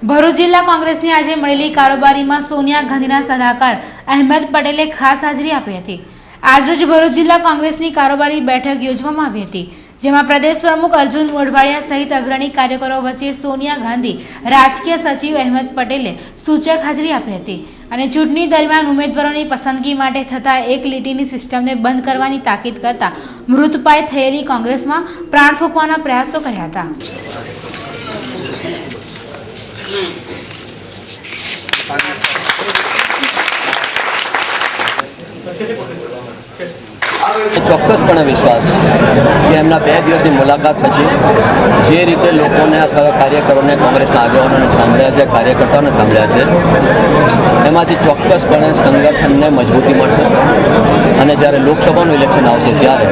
ભરૂચ જિલ્લા કોંગ્રેસની આજે મળેલી કારોબારીમાં સોનિયા ગાંધીના સલાહકાર અહેમદ પટેલે ખાસ હાજરી આપી હતી। આજરોજ ભરૂચ જિલ્લા કોંગ્રેસની કારોબારી બેઠક યોજવામાં આવી હતી, જેમાં પ્રદેશ પ્રમુખ અર્જુન મોઢવાડિયા સહિત અગ્રણી કાર્યકરો વચ્ચે સોનિયા ગાંધી, રાજકીય સચિવ અહેમદ પટેલે સૂચક હાજરી આપી હતી અને ચૂંટણી દરમિયાન ઉમેદવારોની પસંદગી માટે થતા એક લીટીની સિસ્ટમને બંધ કરવાની તાકીદ કરતા મૃતપાય થયેલી કોંગ્રેસમાં પ્રાણ ફૂંકવાના પ્રયાસો કર્યા હતા। ચોક્કસપણે વિશ્વાસ કે એમના 2 દિવસની મુલાકાત પછી જે રીતે લોકોને કાર્યકરોને કોંગ્રેસના આગેવાનોને સાંભળ્યા છે, કાર્યકર્તાઓને સાંભળ્યા છે, એમાંથી ચોક્કસપણે સંગઠનને મજબૂતી મળશે અને જ્યારે લોકસભાનું ઇલેક્શન આવશે ત્યારે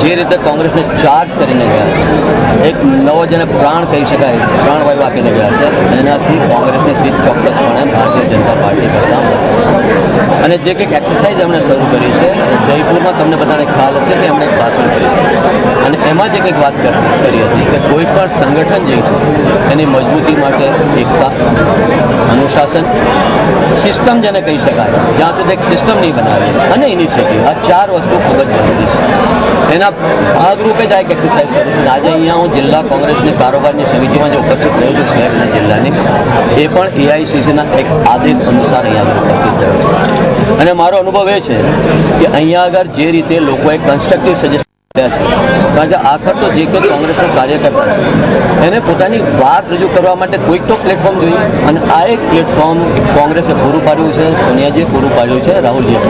જે રીતે કોંગ્રેસને ચાર્જ કરીને ગયા, એક નવો જેને પ્રાણ કહી શકાય, પ્રાણવાયુ આપીને ગયા છે, એનાથી કોંગ્રેસની સીટ ચોક્કસપણે ભારતીય જનતા પાર્ટી કરતા વધશે। અને જે કંઈક એક્સરસાઇઝ એમણે શરૂ કરી છે, જયપુરમાં તમને બધાને ખ્યાલ હશે કે એમણે એક ભાષણ કર્યું અને એમાં જે કંઈક વાત કરી હતી કે કોઈ પણ સંગઠન જે છે એની મજબૂતી માટે એકતા, અનુશાસન, સિસ્ટમ જેને કહી શકાય, જ્યાં સુધી એક સિસ્ટમ નહીં બનાવી અને ઇનિશિયેટિવ, આ 4 વસ્તુ ખૂબ જ જરૂરી છે। એના ભાગરૂપે જ આ એક એક્સરસાઇઝ શરૂ છે। આજે અહીંયા હું જિલ્લા કોંગ્રેસની કારોબારની સમિતિમાં જે ઉપસ્થિત રહ્યો છું શહેરના જિલ્લાની, એ પણ એઆઈસીસીના એક આદેશ અનુસાર અહીંયા ઉપસ્થિત રહ્યો છે અને મારો અનુભવ એ છે કે અહીંયા આગળ જે રીતે લોકોએ કન્સ્ટ્રક્ટિવ સજેશન આપ્યા છે, કારણ કે આખર તો જે કંઈ કોંગ્રેસના કાર્યકર્તા છે એને પોતાની વાત રજૂ કરવા માટે કોઈક તો પ્લેટફોર્મ જોઈએ અને આ એક પ્લેટફોર્મ કોંગ્રેસે પૂરું પાડ્યું છે, સોનિયાજીએ પૂરું પાડ્યું છે, રાહુલજીએ